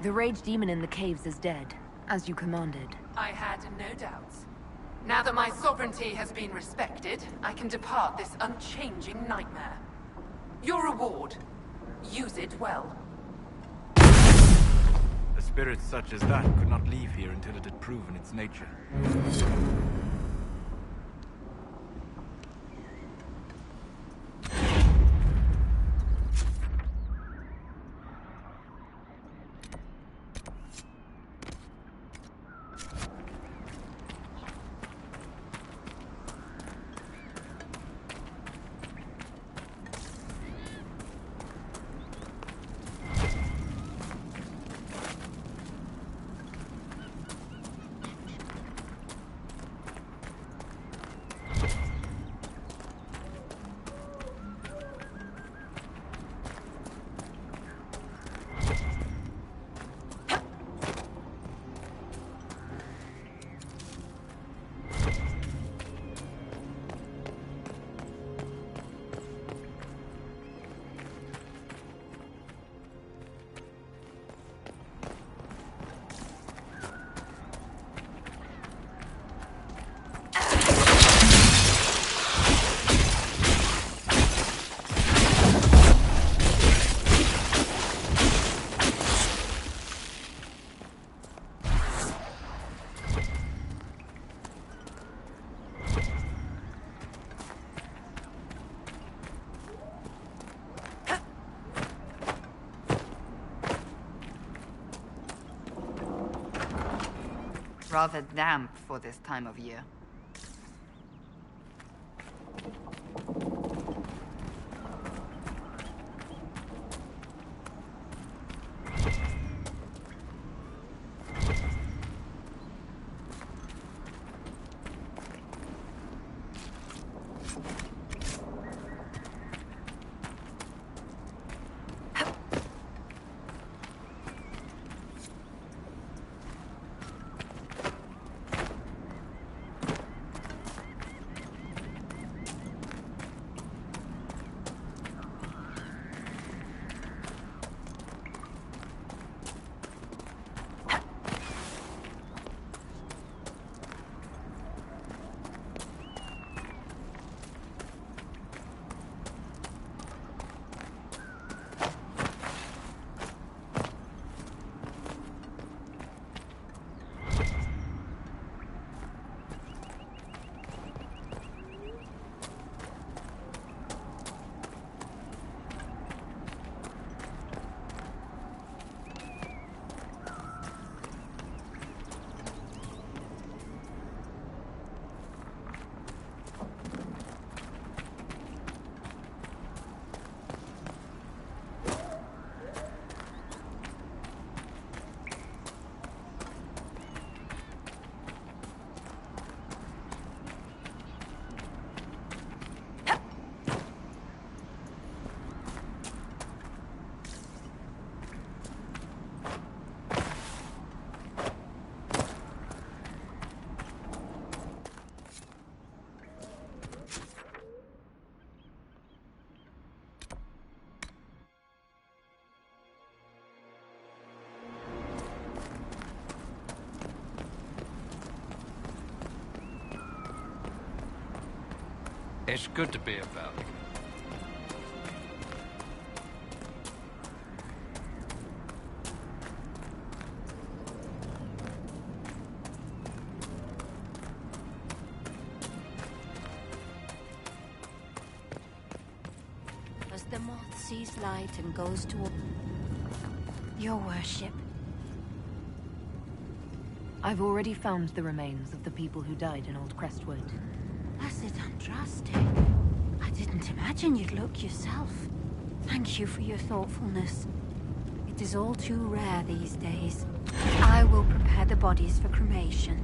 The rage demon in the caves is dead, as you commanded. I had no doubts. Now that my sovereignty has been respected, I can depart this unchanging nightmare. Your reward. Use it well. A spirit such as that could not leave here until it had proven its nature. Rather damp for this time of year. It's good to be of value. As the moth sees light and goes toward your worship. I've already found the remains of the people who died in Old Crestwood. Blessed Andraste. I didn't imagine you'd look yourself. Thank you for your thoughtfulness. It is all too rare these days. I will prepare the bodies for cremation.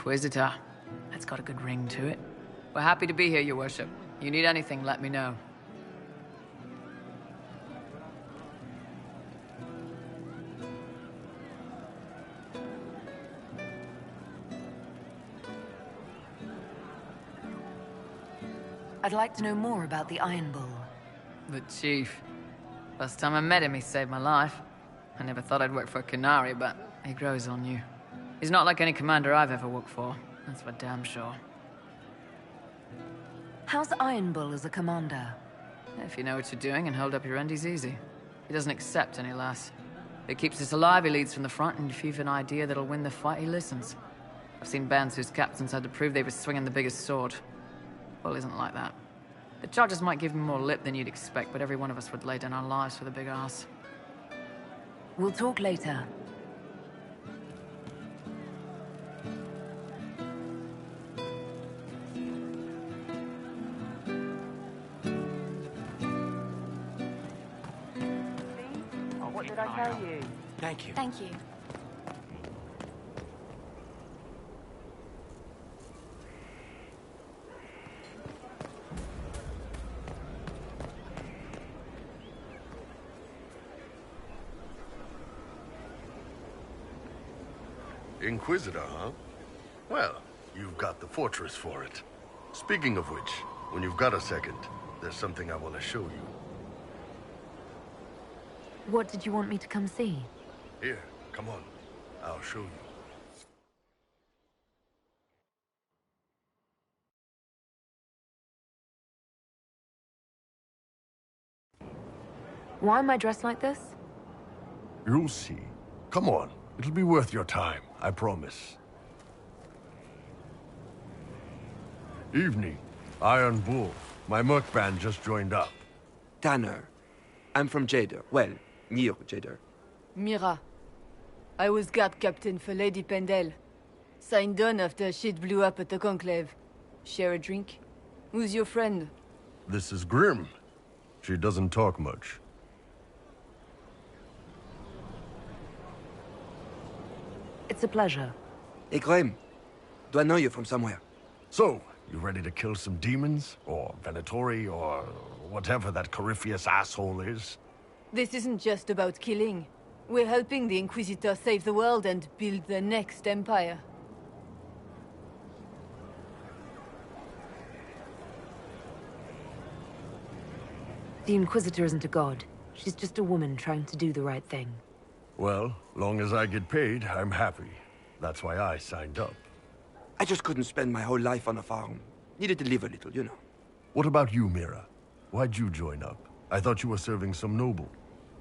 Inquisitor. That's got a good ring to it. We're happy to be here, Your Worship. You need anything, let me know. I'd like to know more about the Iron Bull. The Chief. First time I met him, he saved my life. I never thought I'd work for a Canary, but he grows on you. He's not like any commander I've ever worked for. That's for damn sure. How's Iron Bull as a commander? If you know what you're doing and hold up your end, he's easy. He doesn't accept any less. If he keeps us alive, he leads from the front, and if you've an idea that'll win the fight, he listens. I've seen bands whose captains had to prove they were swinging the biggest sword. Bull isn't like that. The charges might give him more lip than you'd expect, but every one of us would lay down our lives for the big ass. We'll talk later. What did I tell you? Thank you. Thank you. Inquisitor, huh? Well, you've got the fortress for it. Speaking of which, when you've got a second, there's something I want to show you. What did you want me to come see? Here, come on. I'll show you. Why am I dressed like this? You'll see. Come on. It'll be worth your time, I promise. Evening. Iron Bull. My merc band just joined up. Tanner. I'm from Jader. Well, near Jader. Mira. I was guard captain for Lady Pendel. Signed on after shit blew up at the Conclave. Share a drink? Who's your friend? This is Grim. She doesn't talk much. It's a pleasure. Hey, Graham. Do I know you from somewhere? So, you ready to kill some demons? Or Venatori? Or whatever that Corypheus asshole is? This isn't just about killing. We're helping the Inquisitor save the world and build the next empire. The Inquisitor isn't a god. She's just a woman trying to do the right thing. Well, long as I get paid, I'm happy. That's why I signed up. I just couldn't spend my whole life on a farm. Needed to live a little, you know. What about you, Mira? Why'd you join up? I thought you were serving some noble.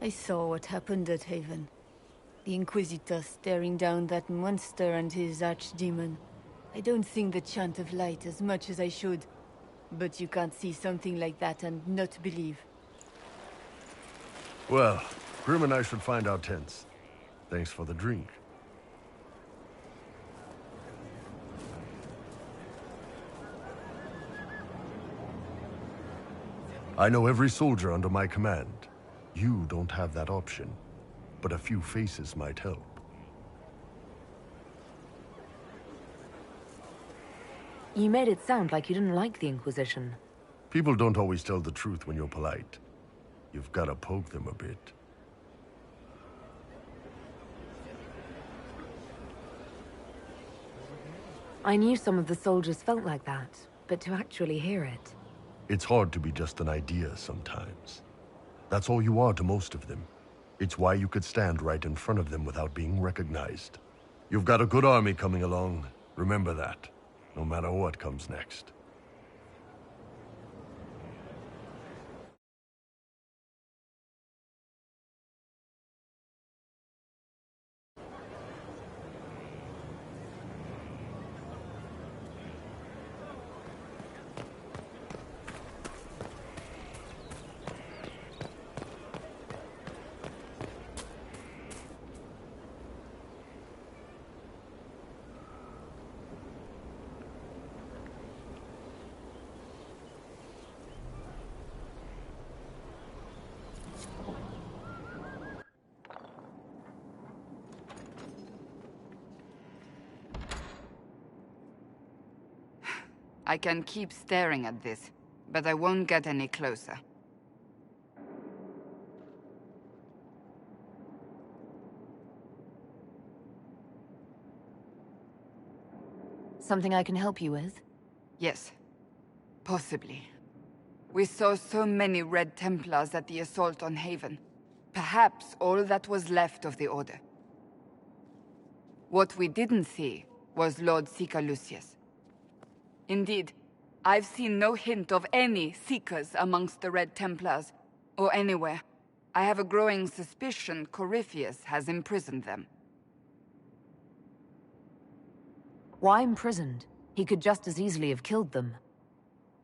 I saw what happened at Haven. The Inquisitor staring down that monster and his archdemon. I don't think the chant of light as much as I should. But you can't see something like that and not believe. Well, Grim and I should find our tents. Thanks for the drink. I know every soldier under my command. You don't have that option, but a few faces might help. You made it sound like you didn't like the Inquisition. People don't always tell the truth when you're polite. You've got to poke them a bit. I knew some of the soldiers felt like that, but to actually hear it... It's hard to be just an idea sometimes. That's all you are to most of them. It's why you could stand right in front of them without being recognized. You've got a good army coming along. Remember that, no matter what comes next. I can keep staring at this, but I won't get any closer. Something I can help you with? Yes. Possibly. We saw so many Red Templars at the assault on Haven. Perhaps all that was left of the Order. What we didn't see was Lord Seeker Lucius. Indeed, I've seen no hint of any Seekers amongst the Red Templars, or anywhere. I have a growing suspicion Corypheus has imprisoned them. Why imprisoned? He could just as easily have killed them.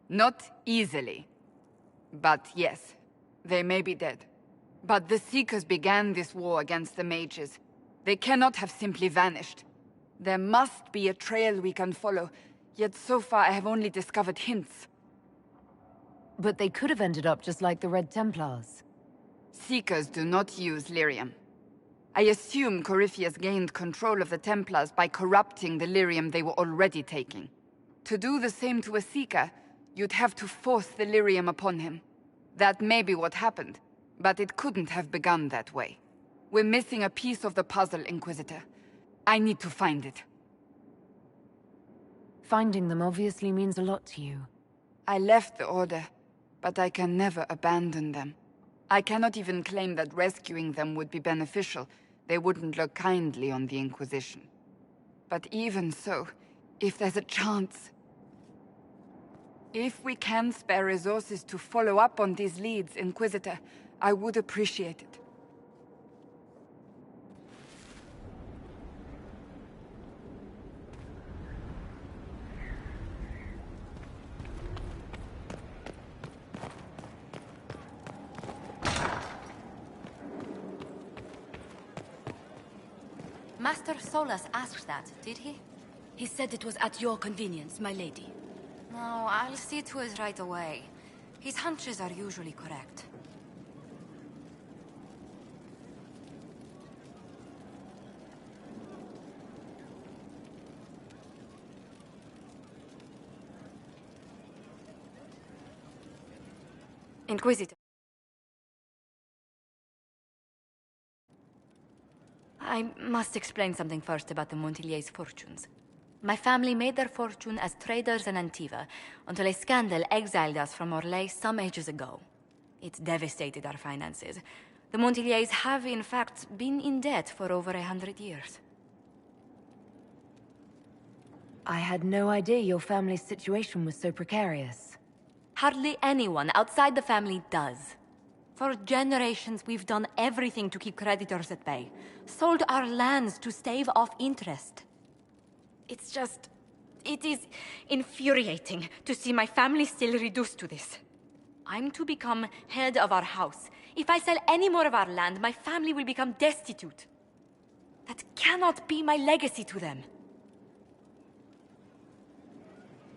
Not easily. But yes, they may be dead. But the Seekers began this war against the mages. They cannot have simply vanished. There must be a trail we can follow, yet so far I have only discovered hints. But they could have ended up just like the Red Templars. Seekers do not use lyrium. I assume Corypheus gained control of the Templars by corrupting the lyrium they were already taking. To do the same to a Seeker, you'd have to force the lyrium upon him. That may be what happened, but it couldn't have begun that way. We're missing a piece of the puzzle, Inquisitor. I need to find it. Finding them obviously means a lot to you. I left the Order, but I can never abandon them. I cannot even claim that rescuing them would be beneficial. They wouldn't look kindly on the Inquisition. But even so, if there's a chance... If we can spare resources to follow up on these leads, Inquisitor, I would appreciate it. Master Solas asked that, did he? He said it was at your convenience, my lady. No, I'll see to it right away. His hunches are usually correct. Inquisitor. I must explain something first about the Montiliers' fortunes. My family made their fortune as traders in Antiva, until a scandal exiled us from Orlais some ages ago. It devastated our finances. The Montiliers have, in fact, been in debt for over 100 years. I had no idea your family's situation was so precarious. Hardly anyone outside the family does. For generations, we've done everything to keep creditors at bay. Sold our lands to stave off interest. It's just... it is infuriating to see my family still reduced to this. I'm to become head of our house. If I sell any more of our land, my family will become destitute. That cannot be my legacy to them.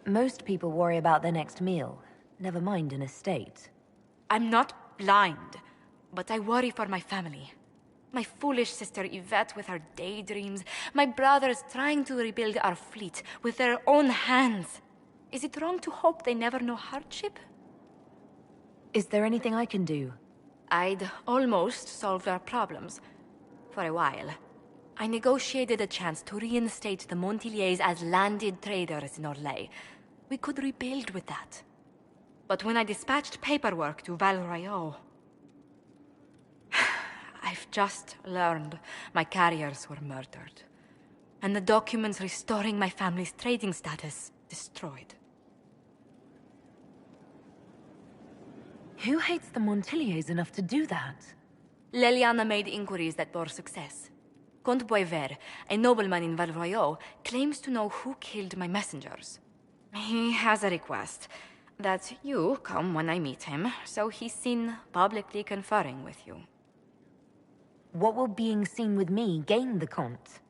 Most people worry about their next meal, never mind an estate. I'm not blind, but I worry for my family. My foolish sister Yvette with her daydreams. My brothers trying to rebuild our fleet with their own hands. Is it wrong to hope they never know hardship? Is there anything I can do? I'd almost solved our problems. For a while. I negotiated a chance to reinstate the Montiliers as landed traders in Orlais. We could rebuild with that. But when I dispatched paperwork to Val Royeaux... I've just learned my carriers were murdered. And the documents restoring my family's trading status destroyed. Who hates the Montiliers enough to do that? Leliana made inquiries that bore success. Comte Boisvert, a nobleman in Val Royeaux, claims to know who killed my messengers. He has a request that you come when I meet him, so he's seen publicly conferring with you. What will being seen with me gain the Comte?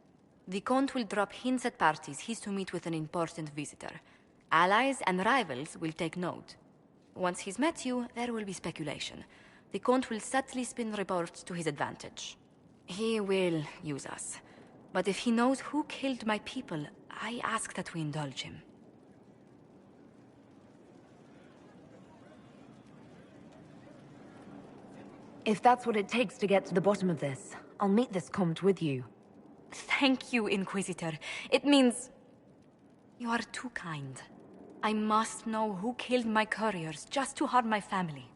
The Comte will drop hints at parties he's to meet with an important visitor. Allies and rivals will take note. Once he's met you, there will be speculation. The Comte will subtly spin reports to his advantage. He will use us. But if he knows who killed my people, I ask that we indulge him. If that's what it takes to get to the bottom of this, I'll meet this Comte with you. Thank you, Inquisitor. It means... you are too kind. I must know who killed my couriers just to harm my family.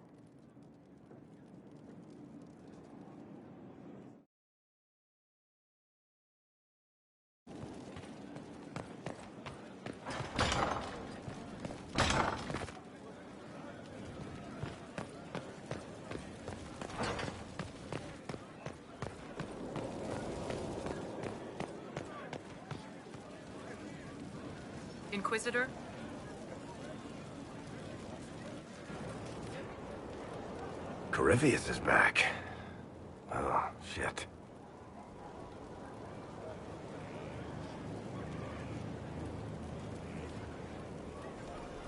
Inquisitor? Corypheus is back. Oh, shit.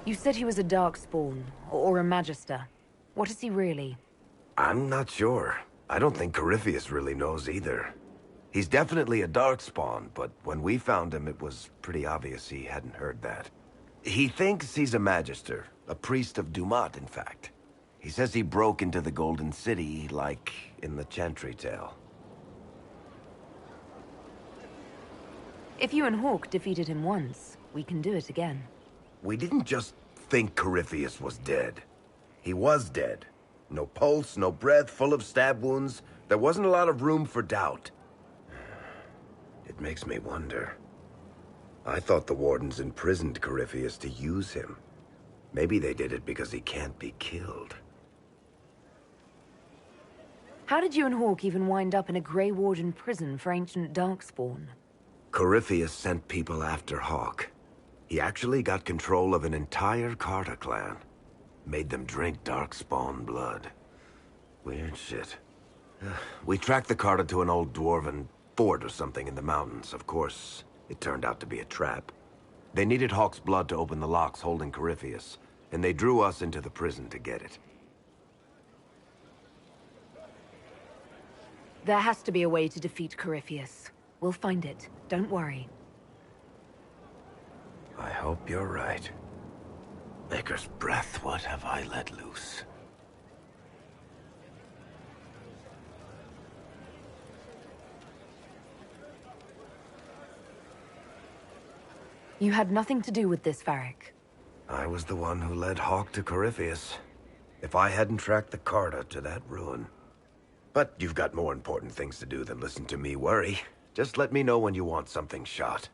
You said he was a Darkspawn, or a Magister. What is he really? I'm not sure. I don't think Corypheus really knows either. He's definitely a Darkspawn, but when we found him, it was pretty obvious he hadn't heard that. He thinks he's a Magister, a priest of Dumat, in fact. He says he broke into the Golden City, like in the Chantry tale. If you and Hawke defeated him once, we can do it again. We didn't just think Corypheus was dead. He was dead. No pulse, no breath, full of stab wounds. There wasn't a lot of room for doubt. It makes me wonder. I thought the Wardens imprisoned Corypheus to use him. Maybe they did it because he can't be killed. How did you and Hawke even wind up in a Grey Warden prison for ancient Darkspawn? Corypheus sent people after Hawke. He actually got control of an entire Carta clan. Made them drink Darkspawn blood. Weird shit. We tracked the Carta to an old dwarven fort or something in the mountains. Of course, it turned out to be a trap. They needed Hawke's blood to open the locks holding Corypheus, and they drew us into the prison to get it. There has to be a way to defeat Corypheus. We'll find it. Don't worry. I hope you're right. Maker's breath, what have I let loose? You had nothing to do with this, Varric. I was the one who led Hawke to Corypheus. If I hadn't tracked the Carta to that ruin. But you've got more important things to do than listen to me worry. Just let me know when you want something shot.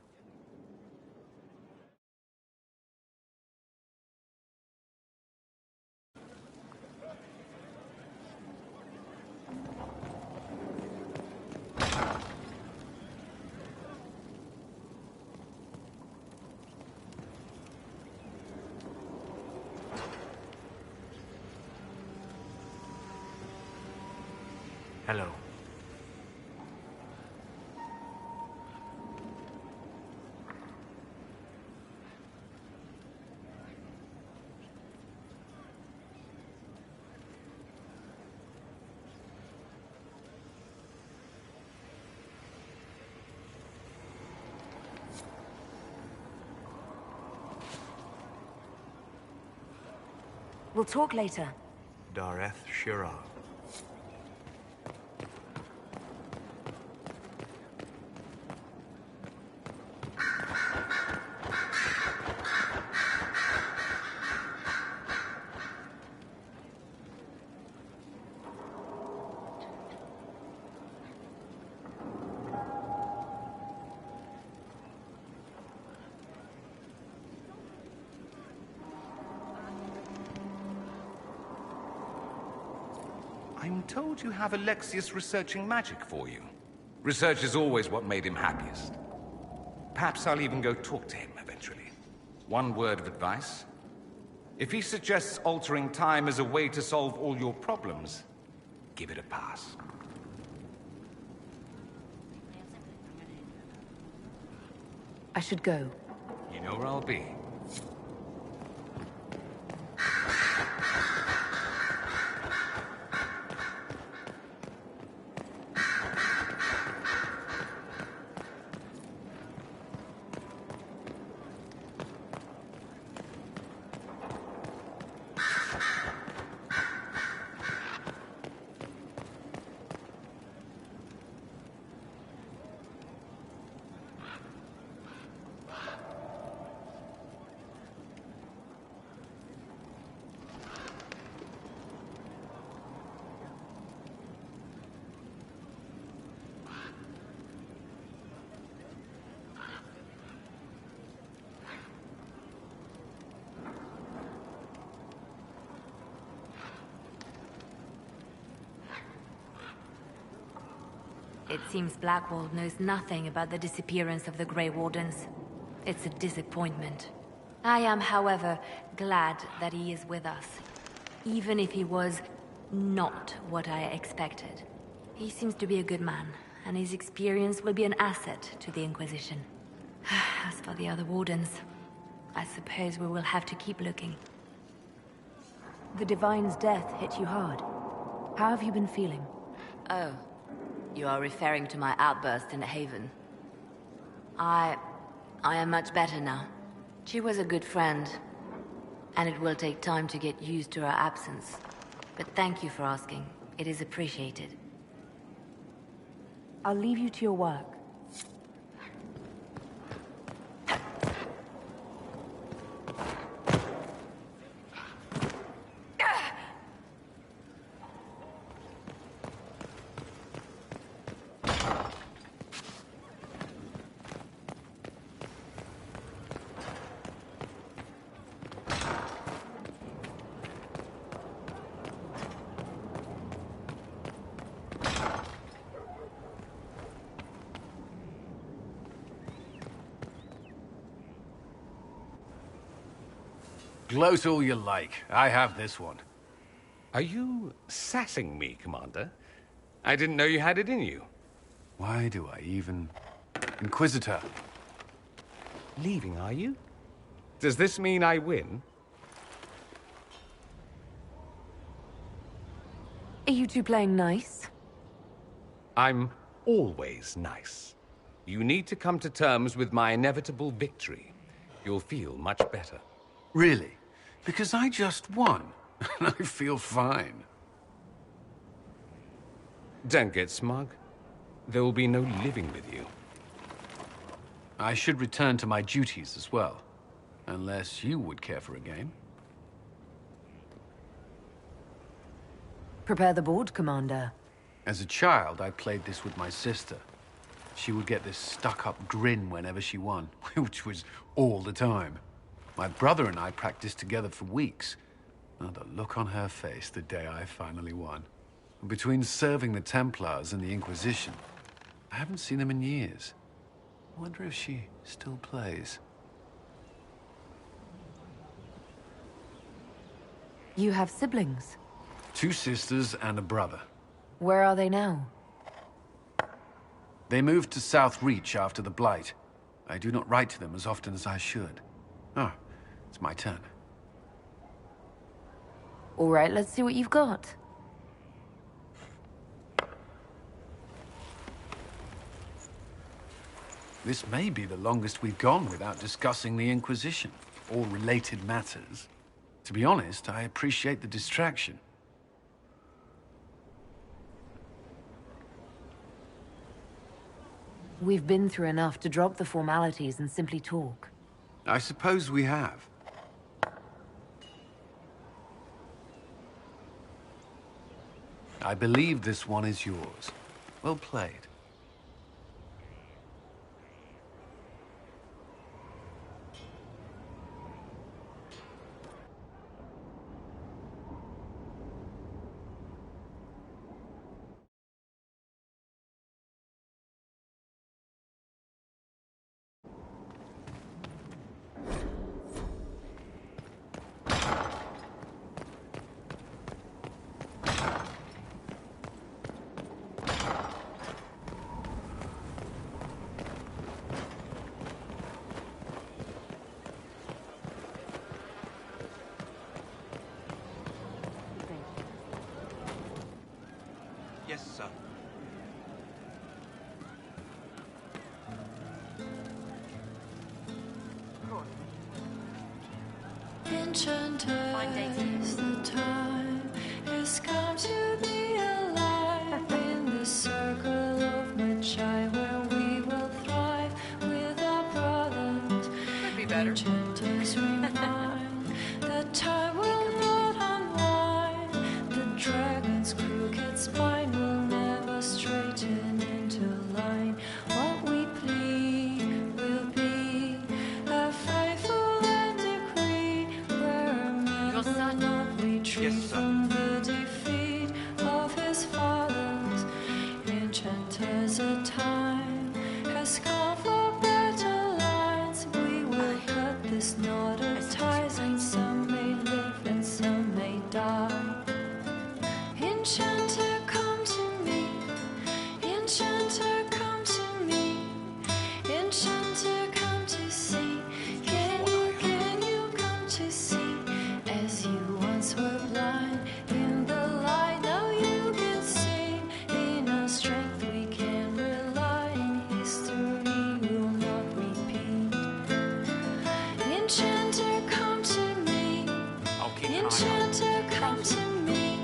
Hello. We'll talk later. Dareth Shira. I'm told you have Alexius researching magic for you. Research is always what made him happiest. Perhaps I'll even go talk to him eventually. One word of advice. If he suggests altering time as a way to solve all your problems, give it a pass. I should go. You know where I'll be. It seems Blackwall knows nothing about the disappearance of the Grey Wardens. It's a disappointment. I am, however, glad that he is with us. Even if he was not what I expected. He seems to be a good man, and his experience will be an asset to the Inquisition. As for the other Wardens, I suppose we will have to keep looking. The Divine's death hit you hard. How have you been feeling? Oh, you are referring to my outburst in Haven. I am much better now. She was a good friend, and it will take time to get used to her absence. But thank you for asking. It is appreciated. I'll leave you to your work. Gloat all you like. I have this one. Are you sassing me, Commander? I didn't know you had it in you. Why do I even... Inquisitor. Leaving, are you? Does this mean I win? Are you two playing nice? I'm always nice. You need to come to terms with my inevitable victory. You'll feel much better. Really? Because I just won, and I feel fine. Don't get smug. There will be no living with you. I should return to my duties as well. Unless you would care for a game. Prepare the board, Commander. As a child, I played this with my sister. She would get this stuck-up grin whenever she won, which was all the time. My brother and I practiced together for weeks. Oh, the look on her face the day I finally won. Between serving the Templars and the Inquisition, I haven't seen them in years. I wonder if she still plays. You have siblings? 2 sisters and a brother. Where are they now? They moved to South Reach after the Blight. I do not write to them as often as I should. Oh, it's my turn. All right, let's see what you've got. This may be the longest we've gone without discussing the Inquisition, or related matters. To be honest, I appreciate the distraction. We've been through enough to drop the formalities and simply talk. I suppose we have. I believe this one is yours. Well played. Yes, sir. Enchanted, the time has come to be alive in the circle of Magi where we will thrive with our brothers. Could be better. Enchanters remind that time will not unwind. The dragon's crooked spine will never straighten into line. What we plead will be a faithful and decree where a man will not retreat from the defeat of his fathers. Enchanters Enchanter, come to me. Enchanter, come to me. Enchanter, come to see. Can you come to see? As you once were blind in the light, now you can see. In our strength we can rely, in history will not repeat. Enchanter, come to me. Enchanter, come to me.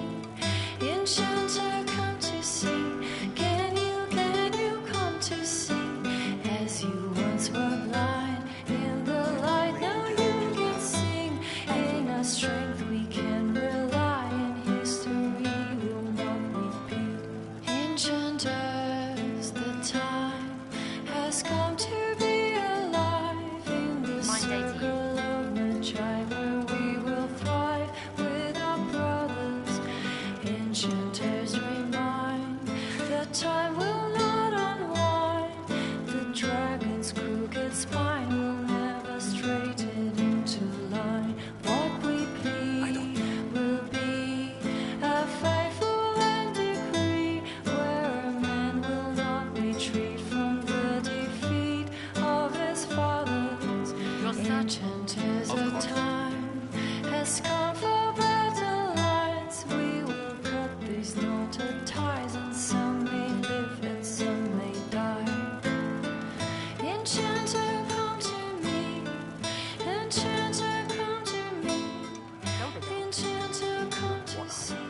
Enchanter, come to see. Can you come to see? As you once were blind in the light, now you can sing. In our strength we can rely, in history will not repeat. Enchanters, the time has come to be alive in the circle of Magi, where we will thrive with our brothers. Enchanters remind the time will not unwind. The dragon's crooked spine will never straighten into line. What we plead will be a faithful end decree, where a man will not retreat from the defeat of his fathers. Enchanters, the time has come for better lines. We will cut these knotted ties, and some may live and some may die. Enchanter, come to me. Enchanter, come to me. Enchanter, come to see.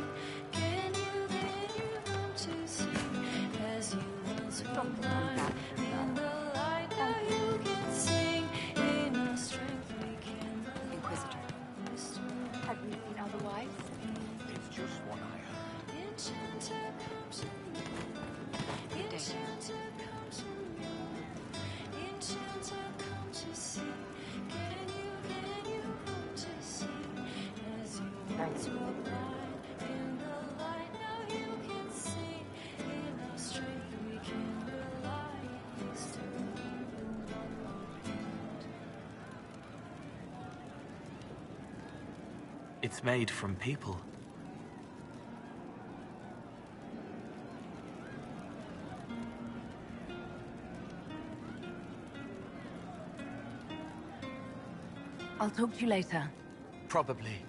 Can you come to see? As you once were blind in the light, now you can sing. In our strength we can rely. Inquisitor. Have you seen otherwise? It's just what I heard. Enchanter, come to me. Enchanter, come to me. Enchanter, come to see. Can you come to see? As you once were blind in the light, now you can see. In our strength we can rely, in history will not repeat. It's made from people. I'll talk to you later. Probably.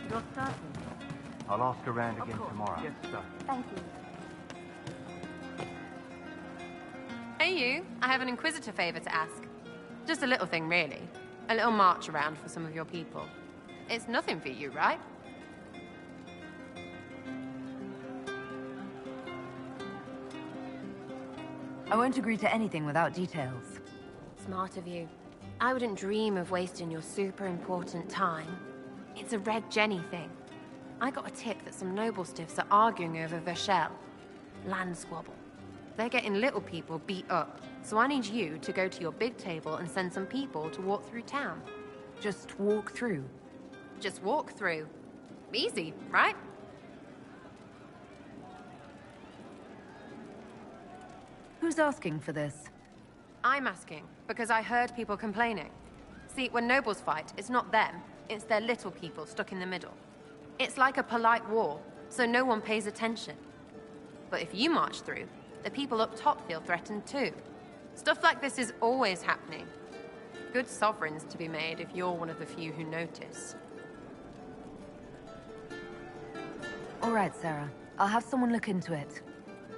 You're certain? I'll ask around again tomorrow. Yes, sir. Thank you. Hey you, I have an Inquisitor favor to ask. Just a little thing, really. A little march around for some of your people. It's nothing for you, right? I won't agree to anything without details. Smart of you. I wouldn't dream of wasting your super important time. It's a Red Jenny thing. I got a tip that some noble stiffs are arguing over Vershel. Land squabble. They're getting little people beat up, so I need you to go to your big table and send some people to walk through town. Just walk through? Just walk through. Easy, right? Who's asking for this? I'm asking, because I heard people complaining. See, when nobles fight, it's not them, it's their little people stuck in the middle. It's like a polite war, so no one pays attention. But if you march through, the people up top feel threatened too. Stuff like this is always happening. Good sovereigns to be made if you're one of the few who notice. All right, Sarah. I'll have someone look into it.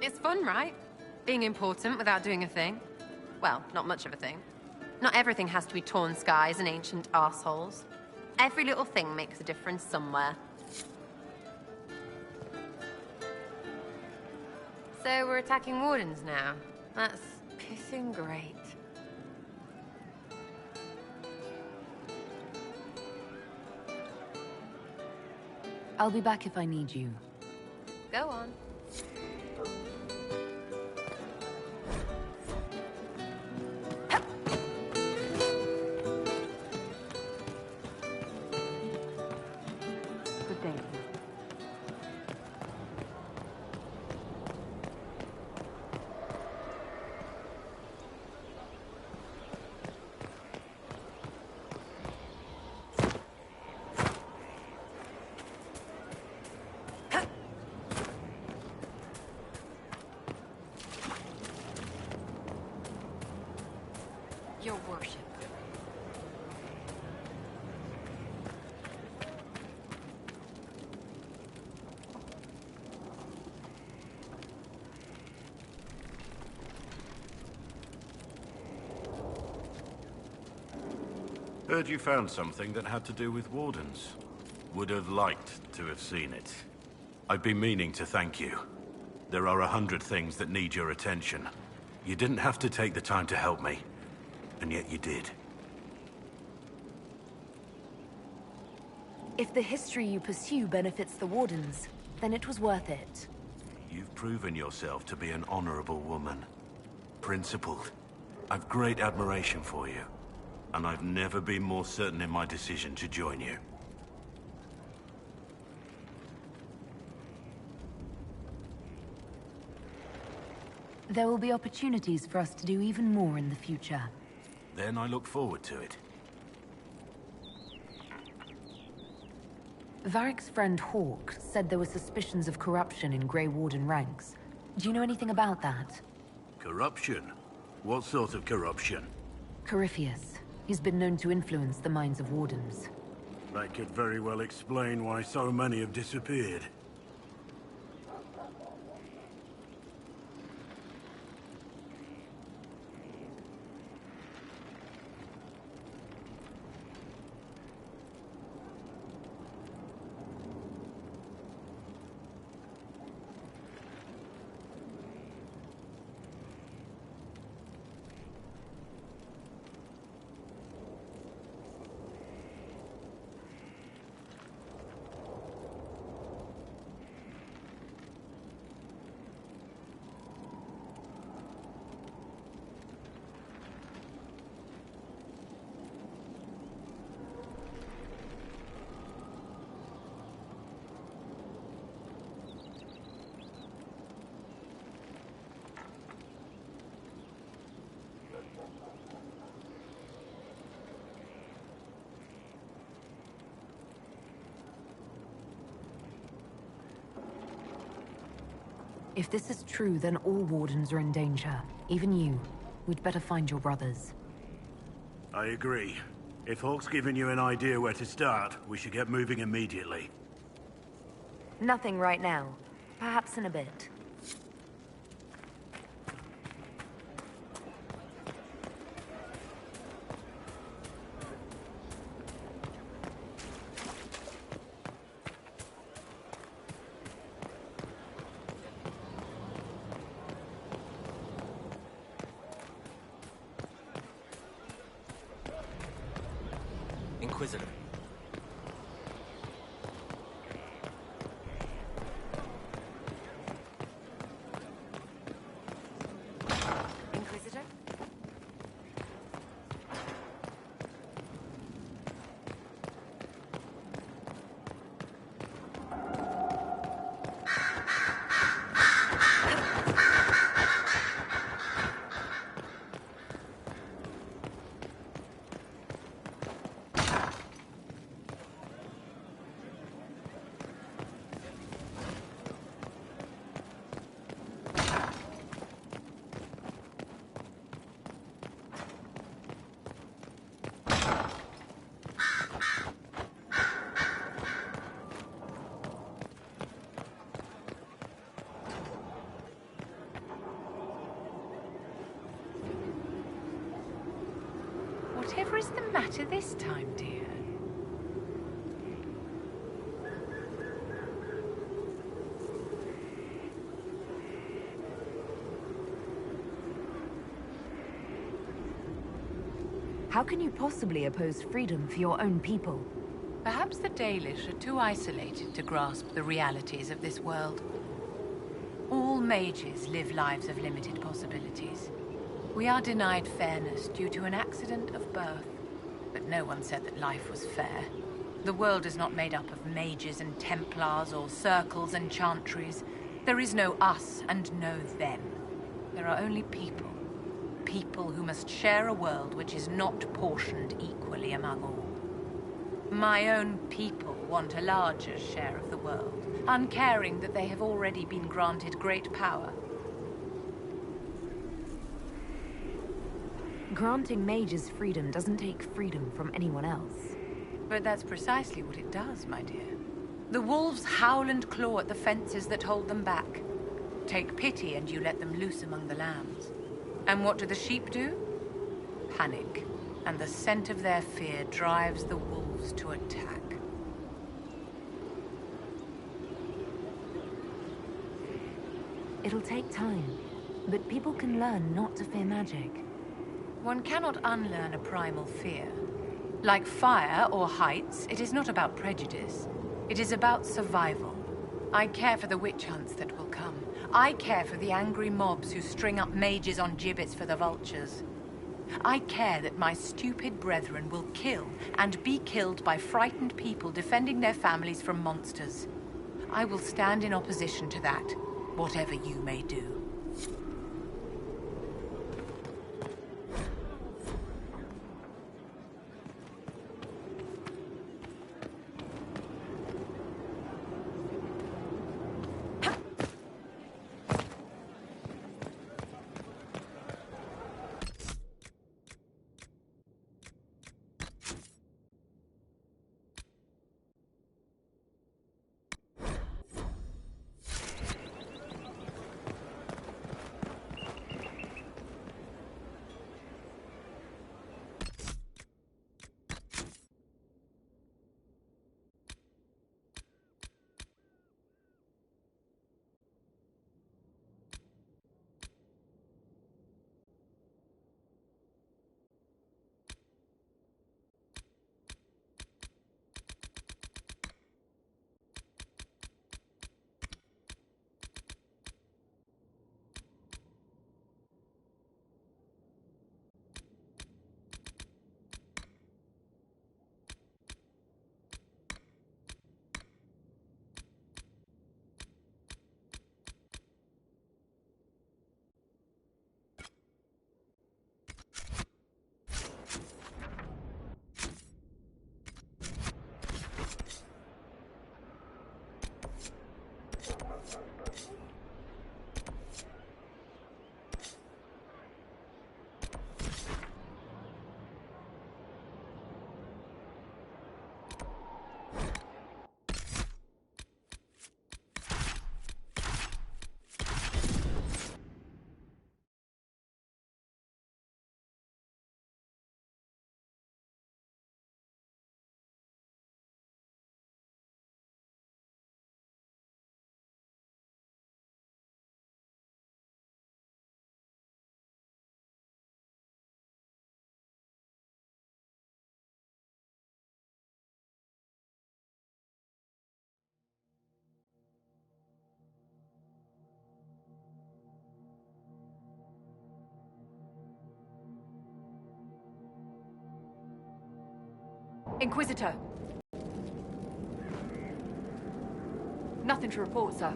It's fun, right? Being important without doing a thing. Well, not much of a thing. Not everything has to be torn skies and ancient arseholes. Every little thing makes a difference somewhere. So we're attacking wardens now. That's pissing great. I'll be back if I need you. Go on. Good day. Heard you found something that had to do with wardens. Would have liked to have seen it. I've been meaning to thank you. There are 100 things that need your attention. You didn't have to take the time to help me, and yet you did. If the history you pursue benefits the Wardens, then it was worth it. You've proven yourself to be an honorable woman. Principled. I've great admiration for you, and I've never been more certain in my decision to join you. There will be opportunities for us to do even more in the future. Then I look forward to it. Varric's friend Hawk said there were suspicions of corruption in Grey Warden ranks. Do you know anything about that? Corruption? What sort of corruption? Corypheus. He's been known to influence the minds of Wardens. That could very well explain why so many have disappeared. If this is true, then all Wardens are in danger. Even you. We'd better find your brothers. I agree. If Hawk's given you an idea where to start, we should get moving immediately. Nothing right now. Perhaps in a bit. Inquisitor. Inquisitor? Whatever is the matter this time, dear? How can you possibly oppose freedom for your own people? Perhaps the Dalish are too isolated to grasp the realities of this world. All mages live lives of limited possibilities. We are denied fairness due to an accident of birth. But no one said that life was fair. The world is not made up of mages and Templars or circles and chantries. There is no us and no them. There are only people. People who must share a world which is not portioned equally among all. My own people want a larger share of the world, uncaring that they have already been granted great power. Granting mages freedom doesn't take freedom from anyone else. But that's precisely what it does, my dear. The wolves howl and claw at the fences that hold them back. Take pity and you let them loose among the lambs. And what do the sheep do? Panic and the scent of their fear drives the wolves to attack. It'll take time, but people can learn not to fear magic. One cannot unlearn a primal fear. Like fire or heights, it is not about prejudice. It is about survival. I care for the witch hunts that will come. I care for the angry mobs who string up mages on gibbets for the vultures. I care that my stupid brethren will kill and be killed by frightened people defending their families from monsters. I will stand in opposition to that, whatever you may do. Inquisitor! Nothing to report, sir.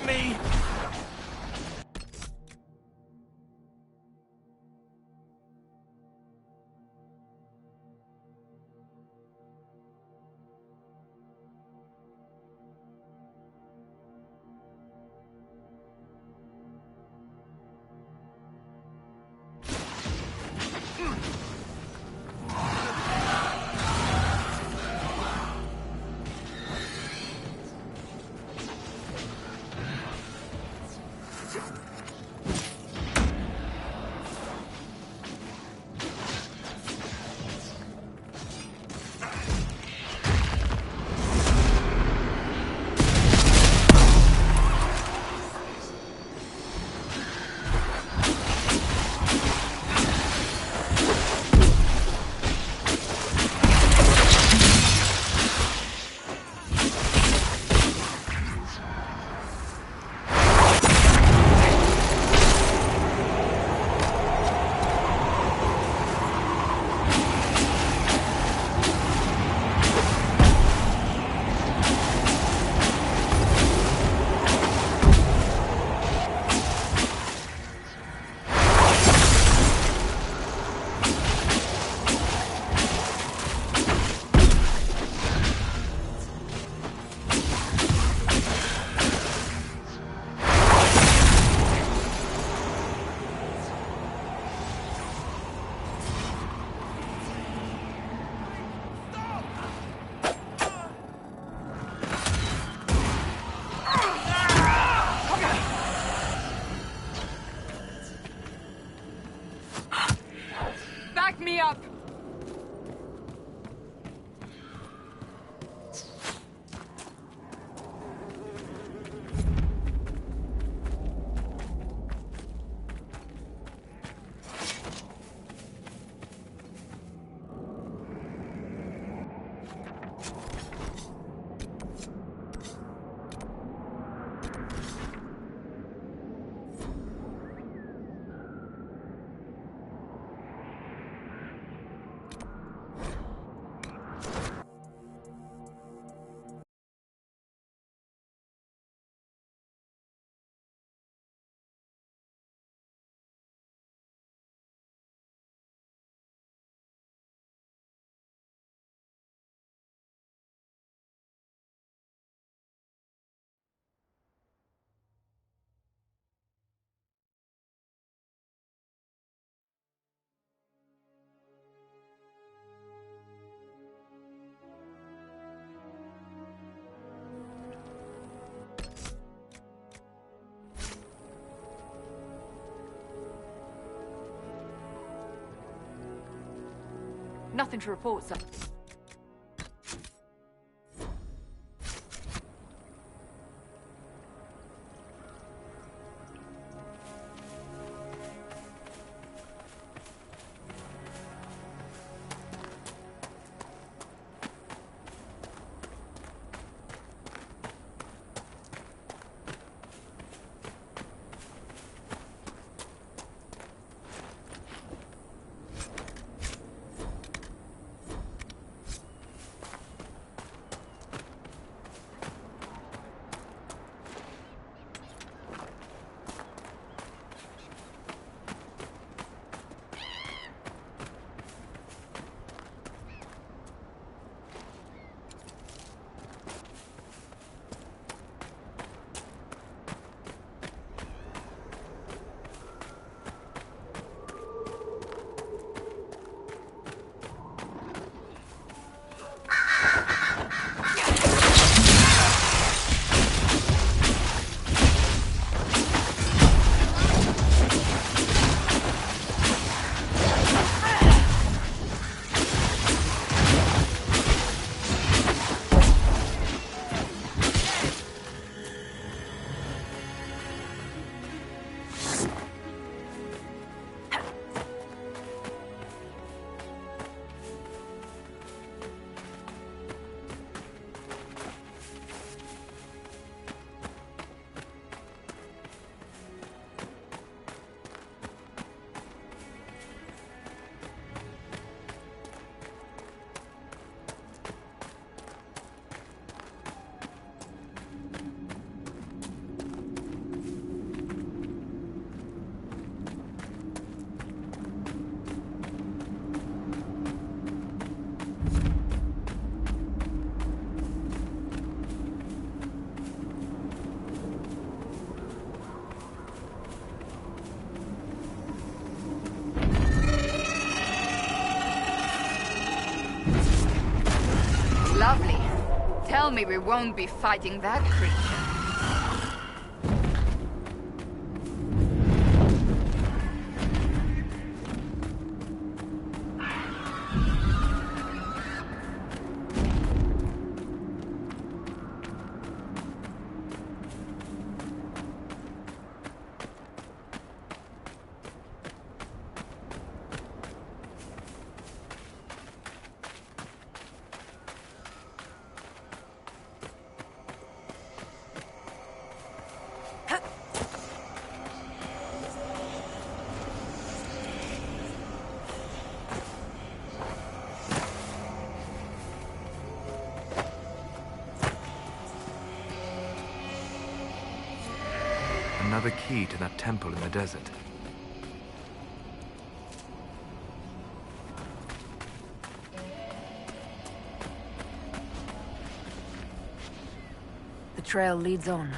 at me! Back me up! Nothing to report, sir. me we won't be fighting that creature. Another key to that temple in the desert. The trail leads on.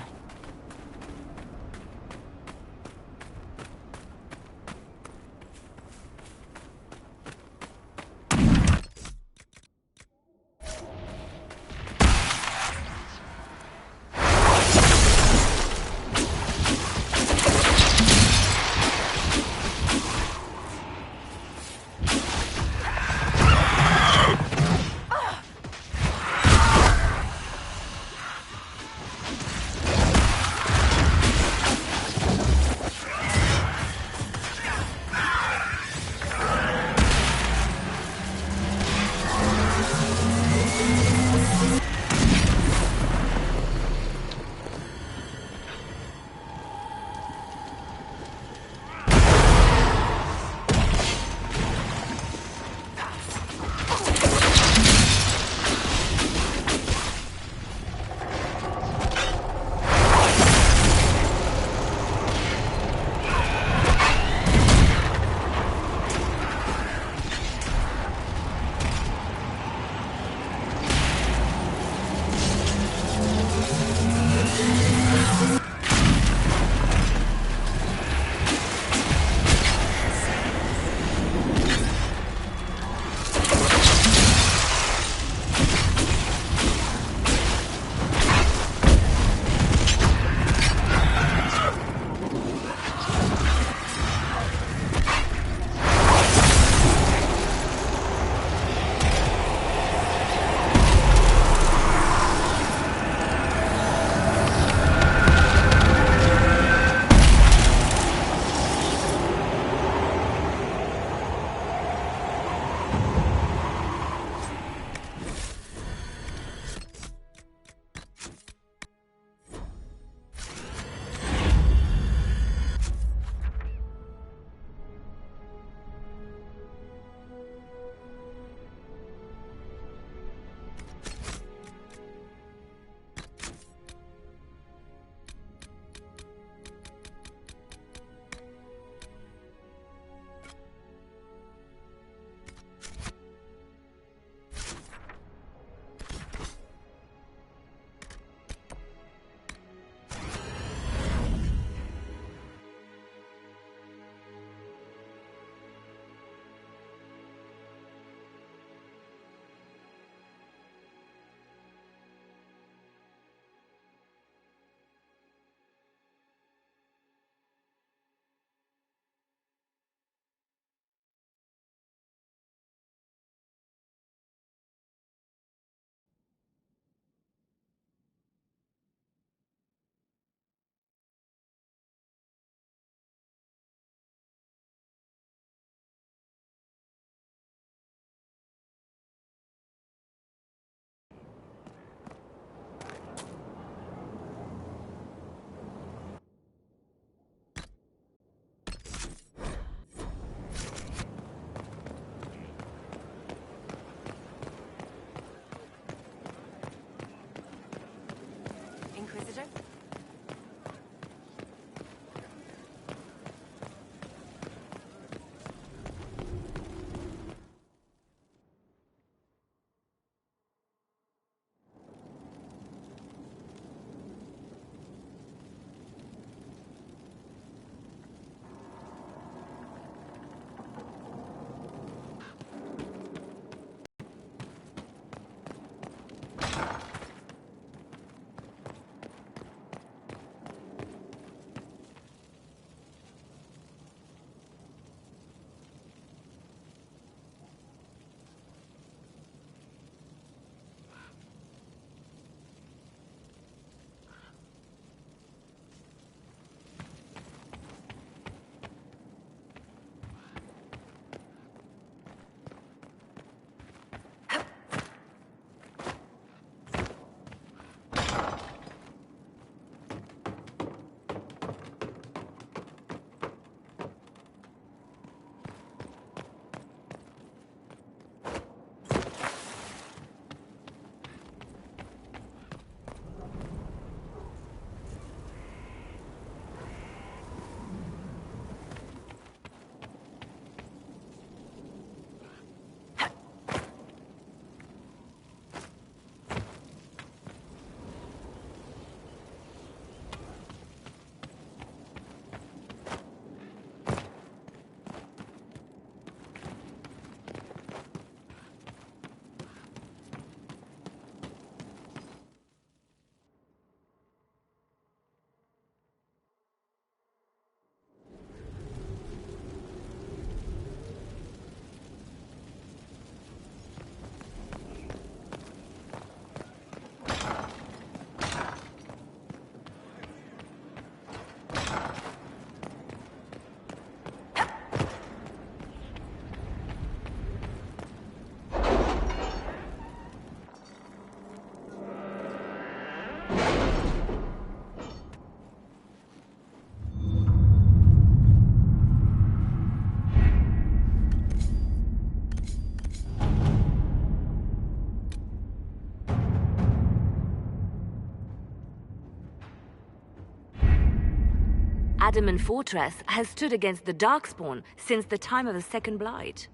Adamant Fortress has stood against the Darkspawn since the time of the Second Blight.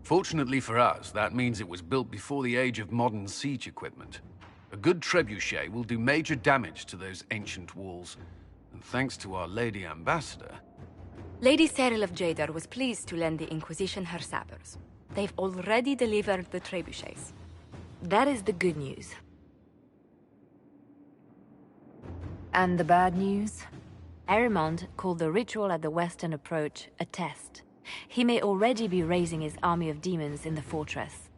Fortunately for us, that means it was built before the age of modern siege equipment. A good trebuchet will do major damage to those ancient walls. And thanks to our Lady Ambassador... Lady Cyril of Jadar was pleased to lend the Inquisition her sabers. They've already delivered the trebuchets. That is the good news. And the bad news? Arimond called the ritual at the western approach a test. He may already be raising his army of demons in the fortress.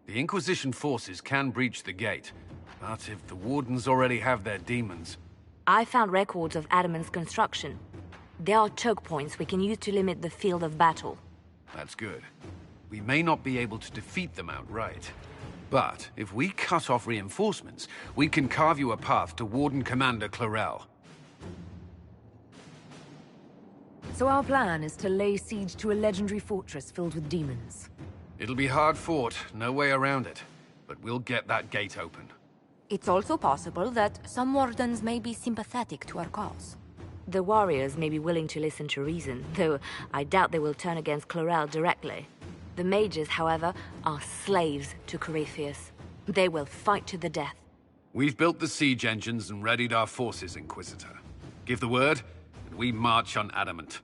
The Inquisition forces can breach the gate, but if the Wardens already have their demons... I found records of Adamant's construction. There are choke points we can use to limit the field of battle. That's good. We may not be able to defeat them outright. But if we cut off reinforcements, we can carve you a path to Warden Commander Clarel. So our plan is to lay siege to a legendary fortress filled with demons. It'll be hard fought, no way around it. But we'll get that gate open. It's also possible that some Wardens may be sympathetic to our cause. The warriors may be willing to listen to reason, though I doubt they will turn against Clarel directly. The mages, however, are slaves to Corypheus. They will fight to the death. We've built the siege engines and readied our forces, Inquisitor. Give the word, and we march on Adamant.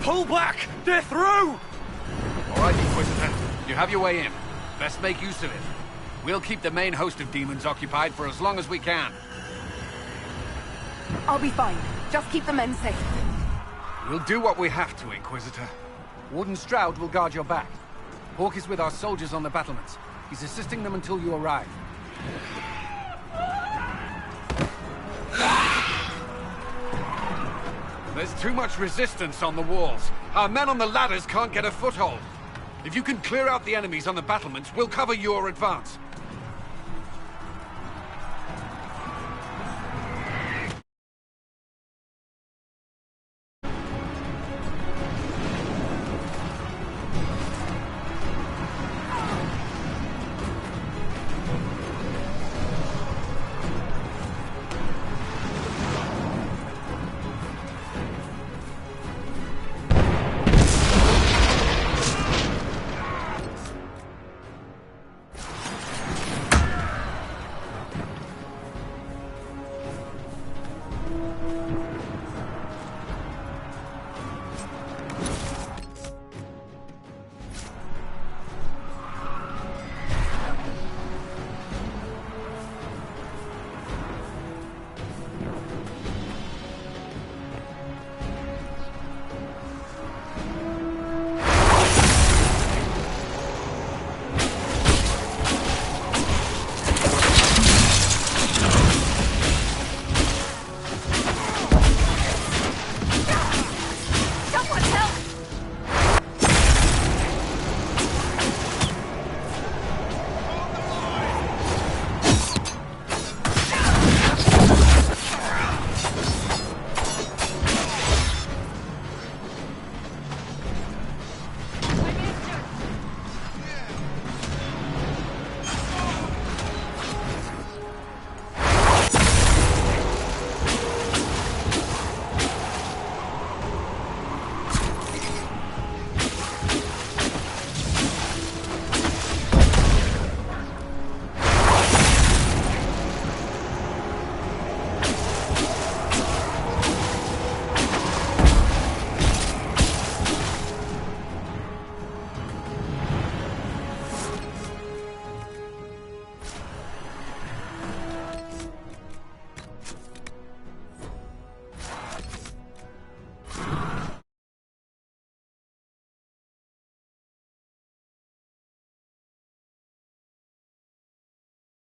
Pull back! They're through! All right, Inquisitor. You have your way in. Best make use of it. We'll keep the main host of demons occupied for as long as we can. I'll be fine. Just keep the men safe. We'll do what we have to, Inquisitor. Warden Stroud will guard your back. Hawk is with our soldiers on the battlements. He's assisting them until you arrive. There's too much resistance on the walls. Our men on the ladders can't get a foothold. If you can clear out the enemies on the battlements, we'll cover your advance.